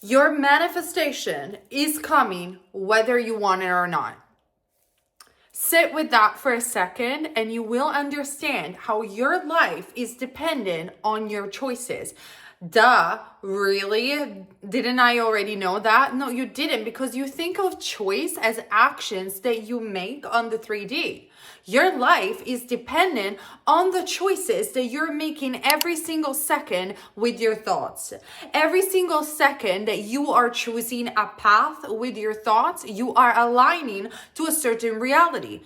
Your manifestation is coming whether you want it or not. Sit with that for a second and you will understand how your life is dependent on your choices. Duh, really? Didn't I already know that? No, you didn't, because you think of choice as actions that you make on the 3D. Your life is dependent on the choices that you're making every single second with your thoughts. Every single second that you are choosing a path with your thoughts, you are aligning to a certain reality.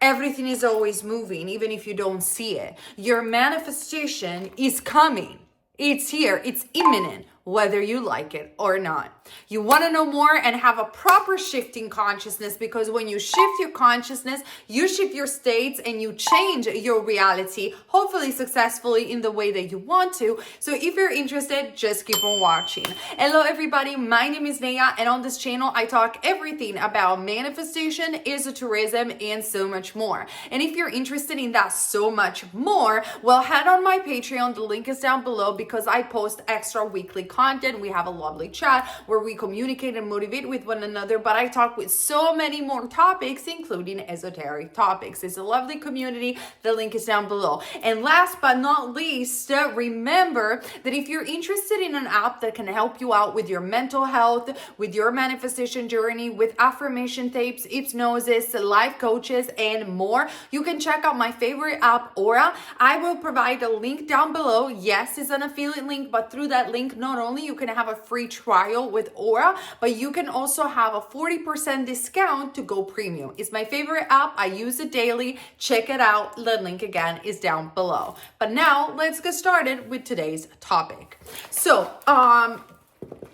Everything is always moving, even if you don't see it. Your manifestation is coming. It's here. It's imminent, whether you like it or not. You want to know more and have a proper shift in consciousness, because when you shift your consciousness, you shift your states and you change your reality, hopefully successfully in the way that you want to. So if you're interested, just keep on watching. Hello everybody, my name is Naya, and on this channel I talk everything about manifestation, esotericism, and so much more. And if you're interested in that so much more, well, head on my Patreon. The link is down below, because I post extra weekly content. We have a lovely chat where we communicate and motivate with one another, but I talk with so many more topics, including esoteric topics. It's a lovely community. The link is down below. And last but not least, remember that if you're interested in an app that can help you out with your mental health, with your manifestation journey, with affirmation tapes, hypnosis, life coaches, and more, you can check out my favorite app, Aura. I will provide a link down below. Yes, it's an affiliate link, but through that link, not only you can have a free trial with Aura, but you can also have a 40% discount to go premium. It's my favorite app. I use it daily. Check it out. The link again is down below. But now let's get started with today's topic. So,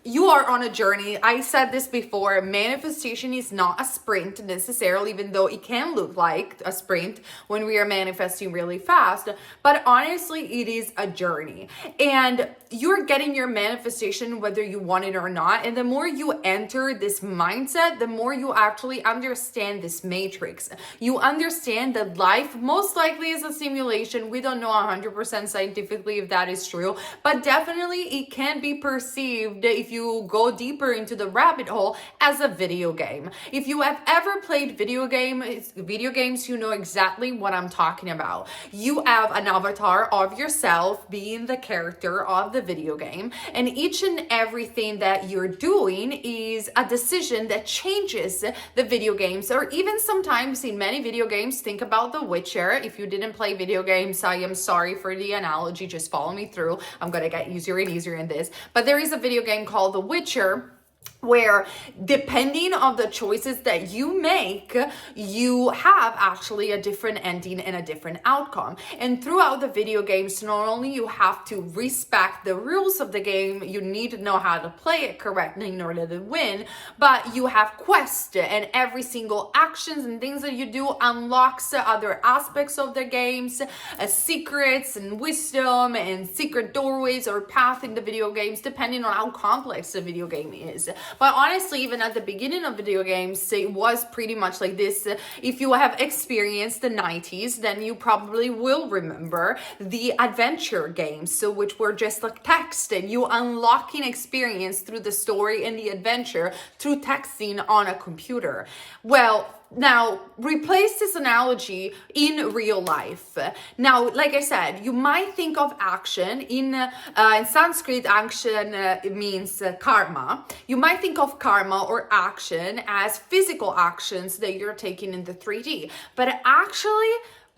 you are on a journey. I said this before, manifestation is not a sprint necessarily, even though it can look like a sprint when we are manifesting really fast. But honestly, it is a journey. And you're getting your manifestation whether you want it or not. And the more you enter this mindset, the more you actually understand this matrix. You understand that life most likely is a simulation. We don't know 100% scientifically if that is true, but definitely it can be perceived, if you go deeper into the rabbit hole, as a video game. If you have ever played video games, you know exactly what I'm talking about. You have an avatar of yourself being the character of the video game, and each and everything that you're doing is a decision that changes the video games. Or even sometimes in many video games, think about The Witcher. If you didn't play video games, I am sorry for the analogy, just follow me through. I'm gonna get easier and easier in this, but there is a video game called The Witcher, where depending on the choices that you make, you have actually a different ending and a different outcome. And throughout the video games, not only you have to respect the rules of the game, you need to know how to play it correctly in order to win, but you have quests, and every single actions and things that you do unlocks other aspects of the games, secrets and wisdom and secret doorways or path in the video games, depending on how complex the video game is. But honestly, even at the beginning of video games, it was pretty much like this. If you have experienced the 90s, then you probably will remember the adventure games, so which were just like text, and you unlocking experience through the story and the adventure through texting on a computer. Well, now, replace this analogy in real life. Now, like I said, you might think of action in Sanskrit. Action it means karma. You might think of karma or action as physical actions that you're taking in the 3D, but actually,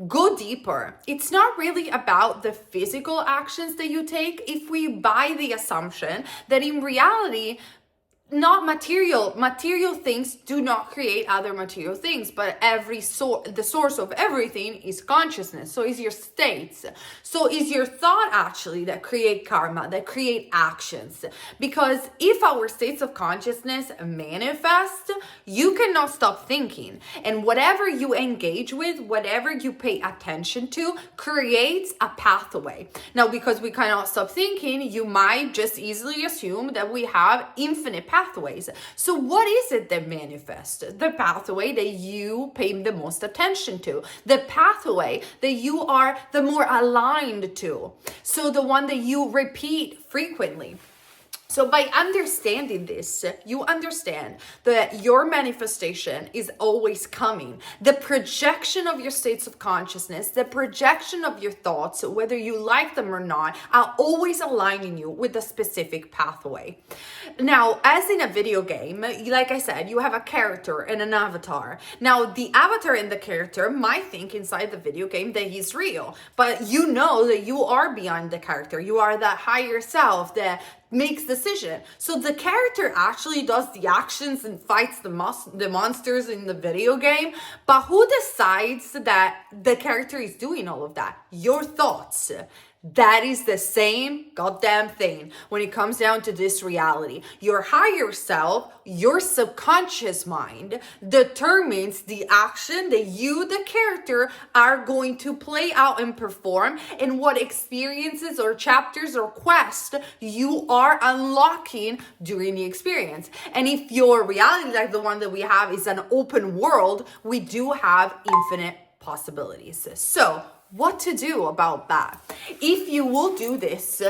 go deeper. It's not really about the physical actions that you take if we buy the assumption that in reality, not material things do not create other material things, but the source of everything is consciousness. So is your states. So is your thought actually that create karma, that create actions. Because if our states of consciousness manifest, you cannot stop thinking. And whatever you engage with, whatever you pay attention to, creates a pathway. Now, because we cannot stop thinking, you might just easily assume that we have infinite pathways. So what is it that manifests? The pathway that you pay the most attention to, the pathway that you are the more aligned to. So the one that you repeat frequently. So by understanding this, you understand that your manifestation is always coming. The projection of your states of consciousness, the projection of your thoughts, whether you like them or not, are always aligning you with a specific pathway. Now, as in a video game, like I said, you have a character and an avatar. Now, the avatar and the character might think inside the video game that he's real, but you know that you are beyond the character. You are that higher self that makes decision. So the character actually does the actions and fights the monsters in the video game, but who decides that the character is doing all of that? Your thoughts. That is the same goddamn thing when it comes down to this reality. Your higher self, your subconscious mind, determines the action that you, the character, are going to play out and perform, and what experiences or chapters or quests you are unlocking during the experience. And if your reality, like the one that we have, is an open world, we do have infinite possibilities. So, what to do about that? If you will do this,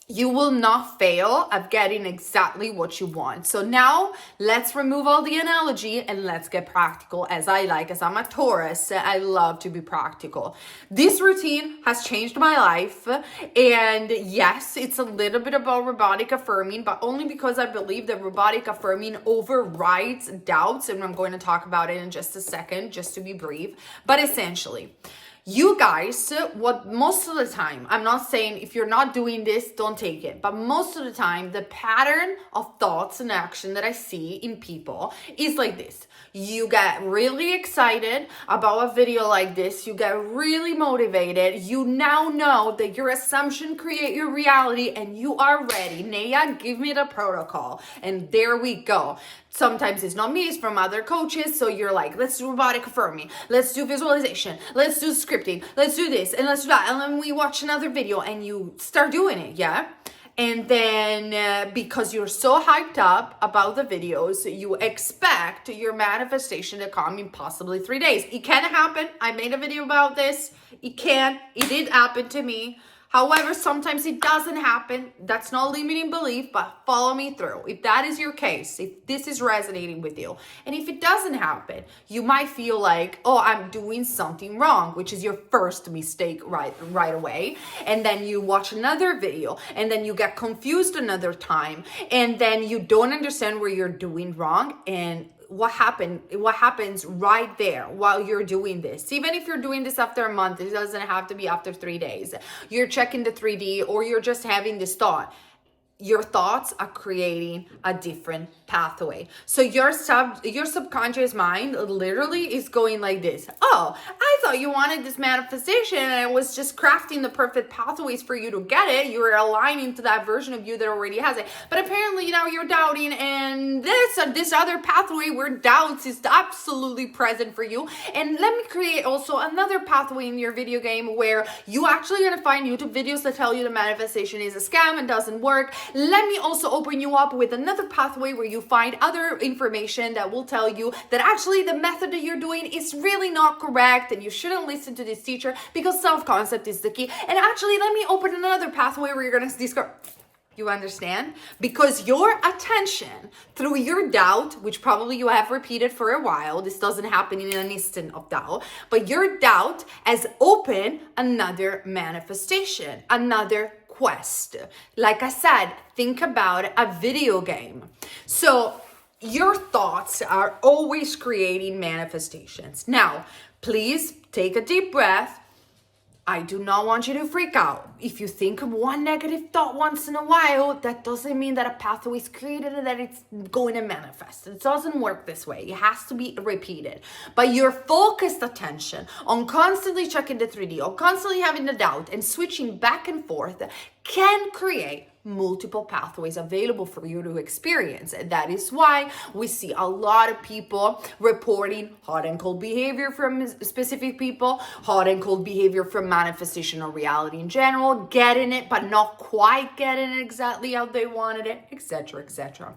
you will not fail at getting exactly what you want. So now let's remove all the analogy and let's get practical, as I like. As I'm a Taurus, I love to be practical. This routine has changed my life. And yes, it's a little bit about robotic affirming, but only because I believe that robotic affirming overrides doubts. And I'm going to talk about it in just a second, just to be brief. But essentially, you guys, what most of the time, I'm not saying if you're not doing this, don't take it, but most of the time, the pattern of thoughts and action that I see in people is like this. You get really excited about a video like this. You get really motivated. You now know that your assumption create your reality and you are ready. Naya, give me the protocol. And there we go. Sometimes it's not me, it's from other coaches. So you're like, let's do robotic affirming. Let's do visualization. Let's do scripting. Let's do this and let's do that. And then we watch another video and you start doing it. Yeah. And then because you're so hyped up about the videos, you expect your manifestation to come in possibly 3 days. It can happen. I made a video about this. It did happen to me. However, sometimes it doesn't happen. That's not limiting belief, but follow me through. If that is your case, if this is resonating with you, and if it doesn't happen, you might feel like, oh, I'm doing something wrong, which is your first mistake right away. And then you watch another video, and then you get confused another time, and then you don't understand where you're doing wrong, and what happens right there while you're doing this. Even if you're doing this after a month, it doesn't have to be after 3 days. You're checking the 3D or you're just having this thought. Your thoughts are creating a different pathway. So your subconscious mind literally is going like this. Oh, I thought you wanted this manifestation and I was just crafting the perfect pathways for you to get it. You were aligning to that version of you that already has it. But apparently now you're doubting, and this other pathway where doubts is absolutely present for you. And let me create also another pathway in your video game where you actually gonna find YouTube videos that tell you the manifestation is a scam and doesn't work. Let me also open you up with another pathway where you find other information that will tell you that actually the method that you're doing is really not correct and you shouldn't listen to this teacher because self-concept is the key. And actually, let me open another pathway where you're going to discover. You understand? Because your attention through your doubt, which probably you have repeated for a while, this doesn't happen in an instant of doubt, but your doubt has opened another manifestation, another quest. Like I said, think about a video game. So your thoughts are always creating manifestations. Now, please take a deep breath. I do not want you to freak out. If you think of one negative thought once in a while, that doesn't mean that a pathway is created and that it's going to manifest. It doesn't work this way. It has to be repeated. But your focused attention on constantly checking the 3D, or constantly having the doubt and switching back and forth can create multiple pathways available for you to experience. And that is why we see a lot of people reporting hot and cold behavior from specific people, hot and cold behavior from manifestation or reality in general, know, getting it, but not quite getting it exactly how they wanted it, etc., etc.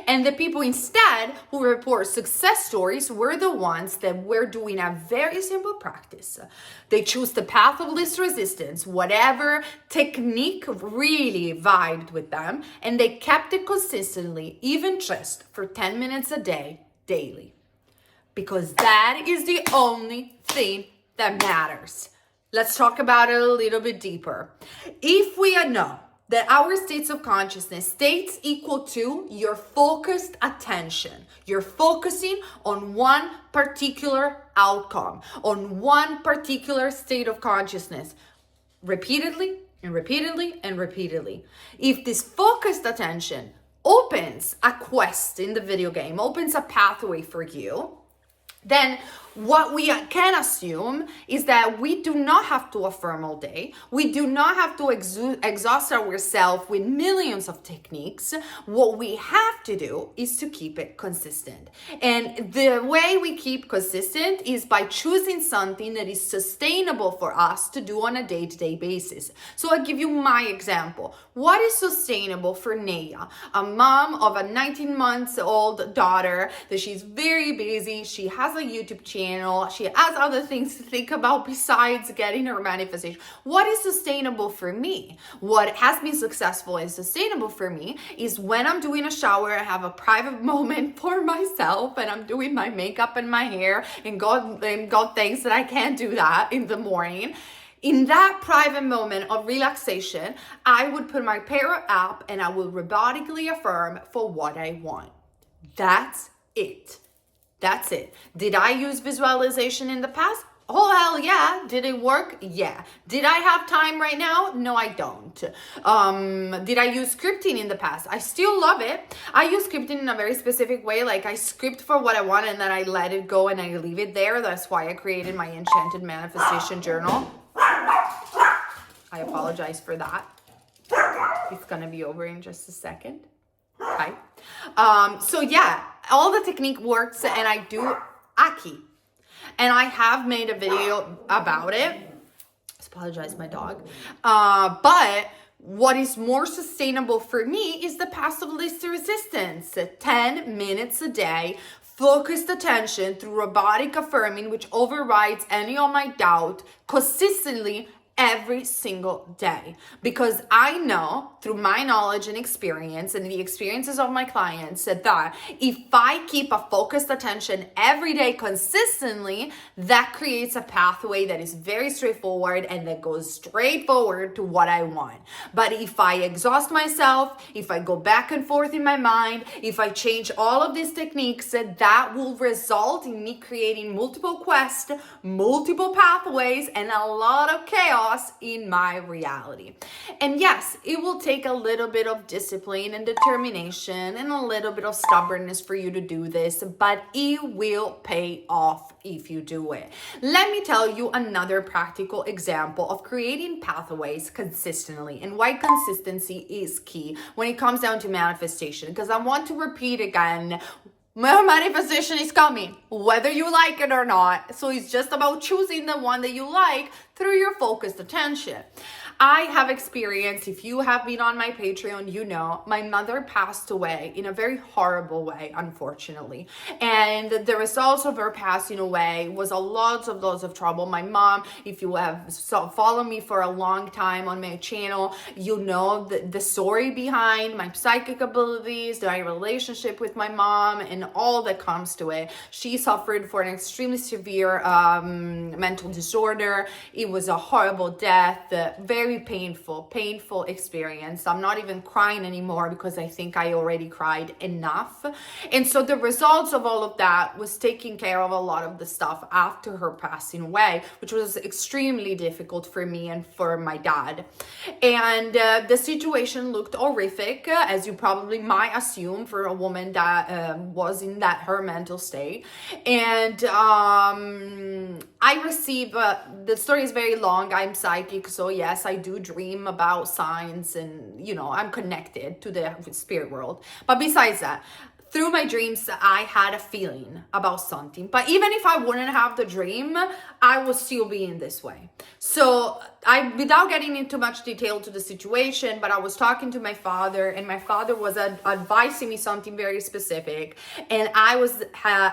And the people instead who report success stories were the ones that were doing a very simple practice. They choose the path of least resistance, whatever technique really vibed with them, and they kept it consistently, even just for 10 minutes a day, daily. Because that is the only thing that matters. Let's talk about it a little bit deeper. If we know that our states of consciousness, states equal to your focused attention, you're focusing on one particular outcome, on one particular state of consciousness, repeatedly and repeatedly and repeatedly. If this focused attention opens a quest in the video game, opens a pathway for you, then what we can assume is that we do not have to affirm all day. We do not have to exhaust ourselves with millions of techniques. What we have to do is to keep it consistent. And the way we keep consistent is by choosing something that is sustainable for us to do on a day-to-day basis. So I'll give you my example. What is sustainable for Naya, a mom of a 19-month-old daughter that she's very busy, she has a YouTube channel, she has other things to think about besides getting her manifestation. What is sustainable for me? What has been successful and sustainable for me is when I'm doing a shower, I have a private moment for myself and I'm doing my makeup and my hair, and God thanks that I can't do that in the morning. In that private moment of relaxation, I would put my Para app and I will robotically affirm for what I want. That's it. That's it. Did I use visualization in the past? Oh, hell yeah. Did it work? Yeah. Did I have time right now? No, I don't. Did I use scripting in the past? I still love it. I use scripting in a very specific way. Like I script for what I want and then I let it go and I leave it there. That's why I created my Enchanted Manifestation Journal. I apologize for that. It's going to be over in just a second. Okay. So yeah, all the technique works and I do Aki. And I have made a video about it. I apologize, my dog. But what is more sustainable for me is the path of least resistance. 10 minutes a day, focused attention through robotic affirming, which overrides any of my doubt, consistently every single day. Because I know through my knowledge and experience and the experiences of my clients that if I keep a focused attention every day consistently, that creates a pathway that is very straightforward and that goes straight forward to what I want. But if I exhaust myself, if I go back and forth in my mind, if I change all of these techniques, that will result in me creating multiple quests, multiple pathways, and a lot of chaos in my reality. And yes, it will take a little bit of discipline and determination and a little bit of stubbornness for you to do this, but it will pay off if you do it. Let me tell you another practical example of creating pathways consistently and why consistency is key when it comes down to manifestation, because I want to repeat again, manifestation is coming, whether you like it or not. So it's just about choosing the one that you like through your focused attention. I have experienced, if you have been on my Patreon, you know, my mother passed away in a very horrible way, unfortunately. And the results of her passing away was lots of trouble. My mom, if you have followed me for a long time on my channel, you know the story behind my psychic abilities, my relationship with my mom, and all that comes to it. She suffered for an extremely severe mental disorder. It was a horrible death, very painful experience. I'm not even crying anymore because I think I already cried enough. And so the results of all of that was taking care of a lot of the stuff after her passing away, which was extremely difficult for me and for my dad. And the situation looked horrific, as you probably might assume for a woman that was in her mental state. And I receive, the story is very long. I'm psychic, so yes, I do dream about signs and, you know, I'm connected to the spirit world. But besides that, through my dreams, I had a feeling about something. But even if I wouldn't have the dream, I would still be in this way. So without getting into much detail to the situation, but I was talking to my father, and my father was advising me something very specific, and I was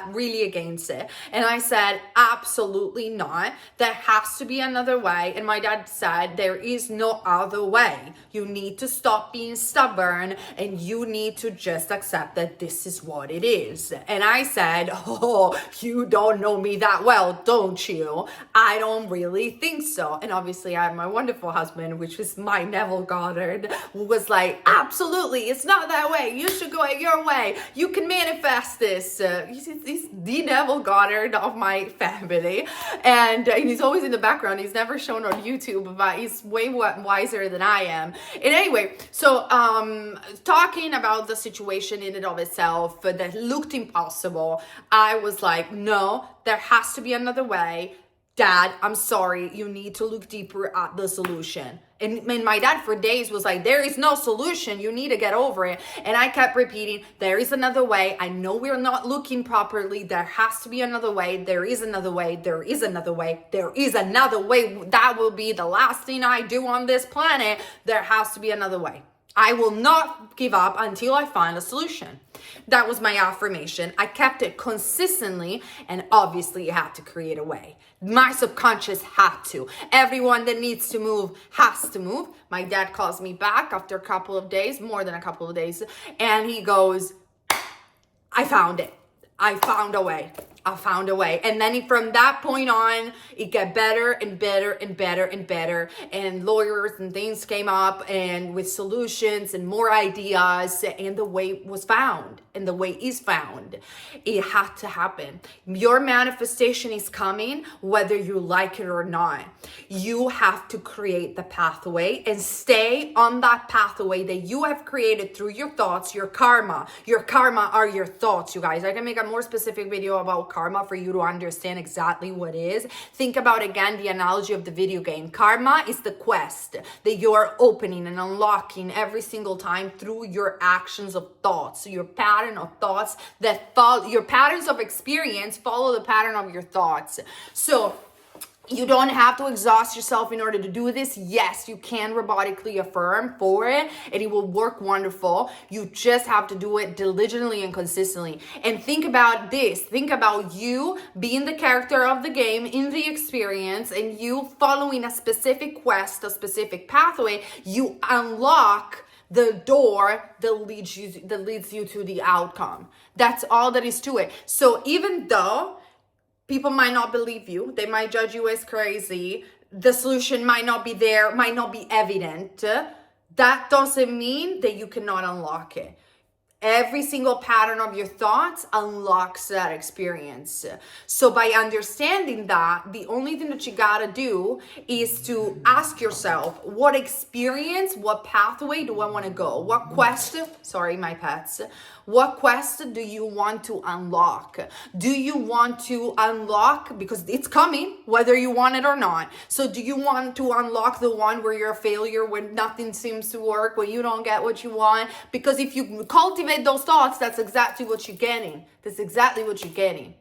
really against it. And I said, absolutely not. There has to be another way. And my dad said, there is no other way. You need to stop being stubborn, and you need to just accept that this is what it is. And I said, oh, you don't know me that well, don't you? I don't really think so. And obviously I have my wonderful husband, which was my Neville Goddard, who was like, absolutely, it's not that way. You should go your way. You can manifest this. He's the Neville Goddard of my family. And he's always in the background. He's never shown on YouTube, but he's way wiser than I am. And anyway, so talking about the situation in and of itself that looked impossible, I was like, no, there has to be another way. Dad, I'm sorry, you need to look deeper at the solution. And my dad for days was like, there is no solution, you need to get over it. And I kept repeating, there is another way. I know we're not looking properly. There has to be another way. There is another way. There is another way. There is another way. That will be the last thing I do on this planet. There has to be another way. I will not give up until I find a solution. That was my affirmation. I kept it consistently, and obviously you had to create a way. My subconscious had to. Everyone that needs to move has to move. My dad calls me back after a couple of days, more than a couple of days, and he goes, I found it. I found a way. I found a way. And then from that point on, it got better and better and better and better. And lawyers and things came up, and with solutions and more ideas, and the way was found, and the way is found. It had to happen. Your manifestation is coming, whether you like it or not. You have to create the pathway and stay on that pathway that you have created through your thoughts, your karma. Your karma are your thoughts, you guys. I can make a more specific video about karma for you to understand exactly what it is. Think about, again, the analogy of the video game. Karma is the quest that you're opening and unlocking every single time through your actions of thoughts. Your pattern of thoughts that follow, your patterns of experience follow the pattern of your thoughts. So you don't have to exhaust yourself in order to do this. Yes, you can robotically affirm for it, and it will work wonderful. You just have to do it diligently and consistently. And think about this. Think about you being the character of the game in the experience, and you following a specific quest, a specific pathway. You unlock the door that leads you to the outcome. That's all that is to it. So even though people might not believe you, they might judge you as crazy, the solution might not be there, might not be evident, that doesn't mean that you cannot unlock it. Every single pattern of your thoughts unlocks that experience. So by understanding that, the only thing that you gotta do is to ask yourself, what experience, what pathway do I wanna go? What quest, sorry, my pets, what quest do you want to unlock? Do you want to unlock, because it's coming, whether you want it or not. So do you want to unlock the one where you're a failure, when nothing seems to work, when you don't get what you want? Because if you cultivate those thoughts, that's exactly what you're getting. That's exactly what you're getting.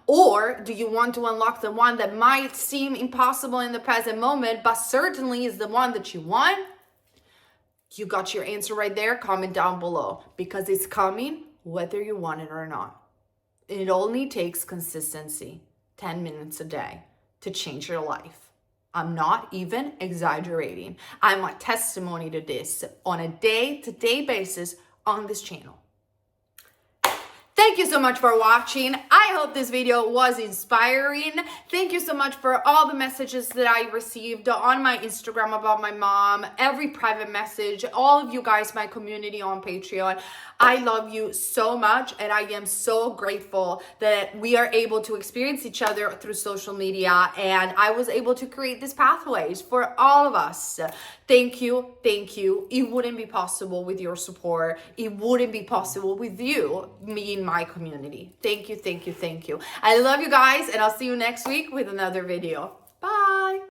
Or do you want to unlock the one that might seem impossible in the present moment, but certainly is the one that you want? You got your answer right there. Comment down below, because it's coming whether you want it or not. It only takes consistency, 10 minutes a day, to change your life. I'm not even exaggerating. I'm a testimony to this on a day-to-day basis on this channel. Thank you so much for watching. I hope this video was inspiring. Thank you so much for all the messages that I received on my Instagram about my mom, every private message, all of you guys, my community on Patreon. I love you so much, and I am so grateful that we are able to experience each other through social media, and I was able to create these pathways for all of us. Thank you, thank you. It wouldn't be possible with your support. It wouldn't be possible with you, me and my community. Thank you, thank you, thank you. I love you guys, and I'll see you next week with another video.